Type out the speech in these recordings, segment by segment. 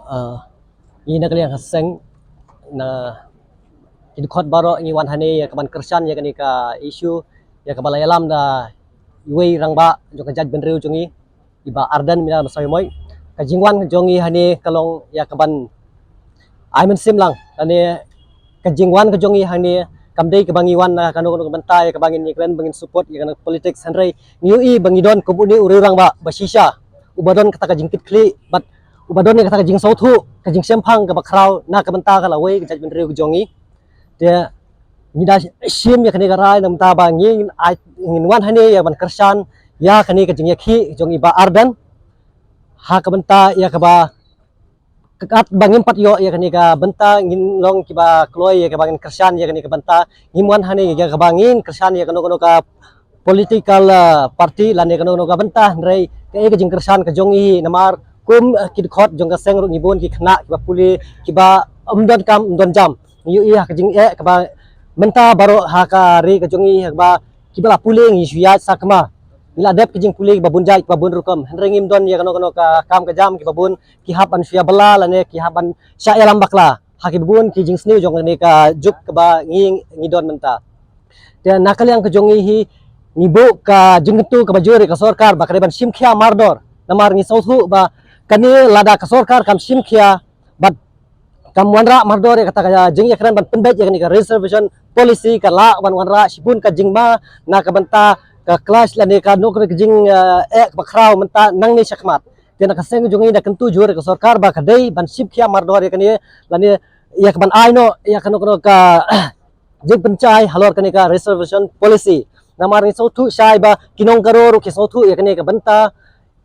Ina kali yang haseng na kidkot baro ngiwan hani ya kaban kersan ya kani ka isu ya kabala yalam da iwei rangba jo ka jaj benriu jongi iba ardan mina masai moy ka jingwan jongi hani kalong ya kaban aimen simlang ani ka jingwan ka jongi hani kamdei ka bangiwan na kanu kanu banta ya kabangin ni kren bangin support ya kana politics hanrei niui bangidon kubuni uri rangba basisha ubadon kata ka jingkit kli bat ubadon ni kata ka jing sautu ka jing sempang ka bakrau na ka banta ka lawei ka jaj benriu ka jongi dia nida sim ya kani garai nam ta ba ngin ai ngin wan hani ya ban kersan ya kani ka jing yakhi jong iba ardan ha ka benta ya ka ba kat bangin pat yo ya kani ka benta ngin long ki ba kloy ya ka bangin kersan ya kani ka benta ngimwan hani ya ka bangin kersan ya kano ka political party lan ya kano ka benta rei ka e ka jing kersan ka jong i namar kum kid khot jong ka seng ru ngibon ki khna ki ba puli ki ba umdon kam umdon jam yu iya ka jing e ka ba menta baro ha ka ri ka jongi ba kibala puling isuya sakma ila dep kijing puling babun jai babun rukam hendrengim don ya kano ka kam ka jam ki babun ki hapan suya bala lane ki hapan sya yalam bakla ha ki babun ki jing sniu jong ne ka juk ka ba ngidon menta dan nakal yang ka jongi hi nibu ka jingtu ka bajuri ka sorkar ba kariban simkhia mardor namar ngi sauthu ba kani lada ka sorkar kam simkhia bat kam wanra mardor ya kata kaya jing ya keren ban penbet ya ka reservation policy ka la wan wanra sibun ka jingma na ka banta ka class la ne ka no ka jing ek bakrau menta nang ni sakmat tena ka seng jungi da kentu jur ka sarkar ba ka dei ban sib khia mardor ya kani la ne ya ka ban ai no ya ka no ka jing pencai halor kani ka reservation policy na mar ni sautu sai ba kinong karor ki sautu ya kani ka banta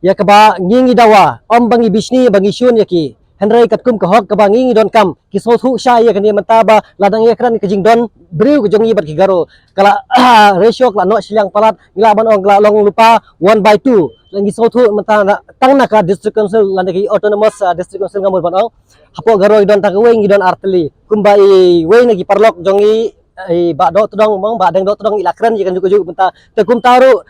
ya ka ba ngingi dawa om bangi bisni bangi syun ya ki Henry katkum ka hok ka bangi don kam ki sothu sha ya kani mantaba ladang ya kran ka jing don briu ka jongi bat ki garo kala ratio kala no silang palat ila ban ong long lupa 1/2 langi sothu mata tang na ka district council lan ki autonomous district council ngamul ban ong hapo garo don ta we ngi don arteli kumbai we na ki parlok jongi ba do todong mong ba deng do todong ila kran jikan juga mata tekum taru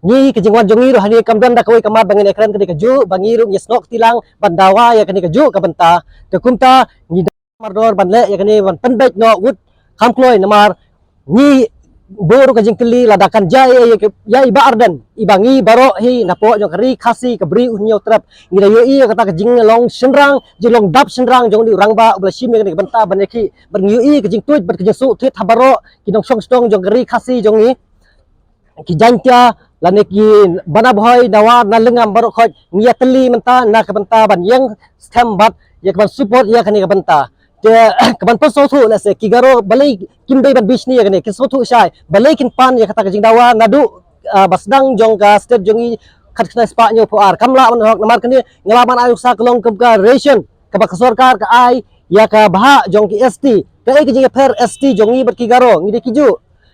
ni kejingwan jongiru hani kamdan da kawai kamar bangin ekran kani kaju bangiru yesnok tilang bandawa ya kani kaju ka benta te kumta ni mardor banle ya kani ban penbet no wood kamkloy namar ni boru kajing keli ladakan jaya ya iba ardan ibangi baro hi napo jong kari khasi kabri unyo trap ni da yo i kata kajing long senrang jilong dap senrang jong di rangba ublasim ya kani benta baneki bernyu i kajing tuit ber kajing su tuit habaro kinong song stong jong kari khasi jong i ki jantia lane ki bana boy dawa na lengam baru khoj ngia teli menta na ka benta ban yang stem bat ya ban support ya kani ka benta te ka ban paso thu la se ki garo balai kim dei ban bisni ya kani ki so thu sai balai kin pan ya kata ka jing dawa ngadu basdang jong ka state jongi khat khna spa nyo po ar kamla man hok namar kani ngalaman ayuk sa kelong ka ration ka ba sarkar ka ai ya ka bah jong ki st ka ai ki jing per st jongi bat ki garo ngi de kiju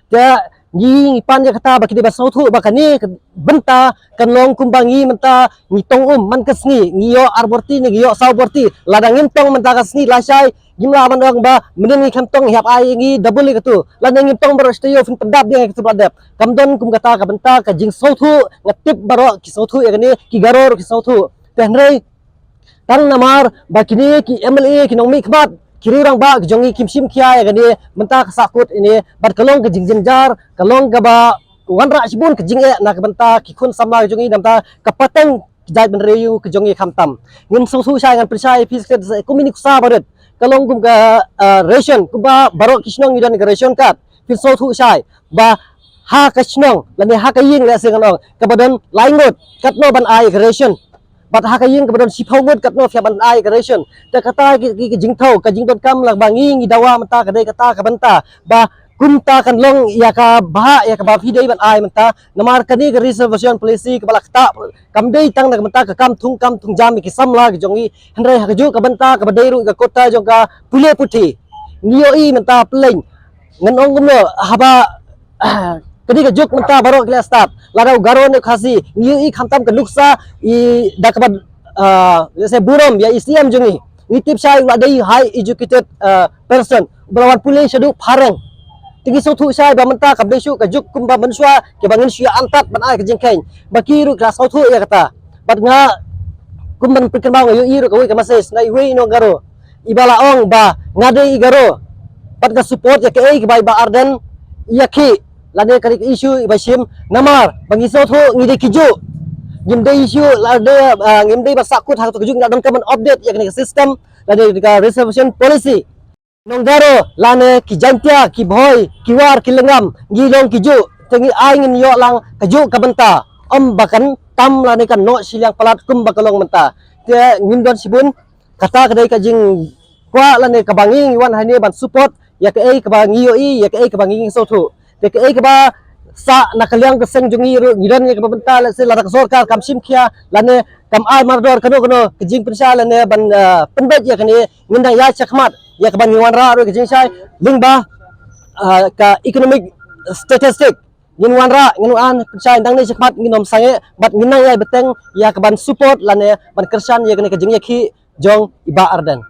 te ni pan ya kata baki ba sautu bakani benta kan long kumbangi menta ni tong man kasni ngiyo arborti ni ngiyo sauborti ladang ngintong menta kasni lasai gimla man orang ba menen ni kantong hiap ai ngi double katu ladang ngintong baro steyo fin pendap dia katu padap kamdon kum kata ka benta ka jing sautu ngatip baro ki sautu ya kani ki garor ki sautu tenrei tang namar bakini ki mla ki nong mi khmat kiri orang ba jongi kimsim kia ya gani menta sakut ini bat kalong ke jingjar kalong ke ba wanra sibun ke jinge na ke benta ki khun sama jongi namta kapateng jai ben reyu ke jongi khamtam ngin susu sai ngan persai pis ke komunik sa baret kalong kum ke ration ku ba baro kisnong idan ke ration card pin susu sai ba ha ka snong lani ha ka ying la sengalong ke badan laingot katno ban ai ke ration bat ha ka ying ke badan sipau ngot katno fia ban ai ke ration te kata ki jingthau ka jingdon kam lag bangi ngi dawa menta ka dei kata ka benta ba kunta kan long ya ka bah ya ka ba fidei ban ai menta namar kani ke reservation policy ka balak ta kam dei tang na menta ka kam thung jam ki samla ki jongi hendrai ha ka ju ka benta ka badei ru ka kota jong ka pule puthi ngiyo i menta pleng ngan ong gumno haba kadi ka juk menta baro kila start ladau garo ne khasi ngiyo i khamtam ka nuksa i dakabad se burom ya istiam jongi nitip sai ladai high educated person belawan pule shadu pharang tigi sautu sai ba menta ka besu ka juk kumba manswa ke bangin sia antat ban ai ka jingkain bakiru ka sautu ya kata bat nga kumban perkembang yu iru kawai kamases na iwe ino garo ibalaong ba ngade igaro pat ka support ya ke ba ba arden yaki lade kari issue ba sim namar bangiso tho ngide kiju ngimde issue lade ngimde ba sakut hak to kiju ngadon kaman update ya ke system lade ka reservation policy nonggaro lane ki jantia ki boy ki war ki lengam ngilong kiju tengi aingin yo lang kaju kabenta bahkan tam lane kan no silang palat kum bakalong menta te ngindon sibun kata kadai kajing kwa lane kabangi wan hani ban support ya ke kabangi yo ya ke kabangi so thu te ke ba sa nakaliang keseng jungi ru ngidan ya kabenta la se la sorkar kam sim khia lane kam ai mardor kano kano kajing pensal lane ban pendet ya kani ngindang ya chakmat ya kaban ngiwan ra ru kajing sai lingba ka economic statistic ngin wanra ngin an pensai dang ni chakmat nginom sange bat nginang ya beteng ya kaban support lane ban kersan ya kani kajing ya ki jong iba ardan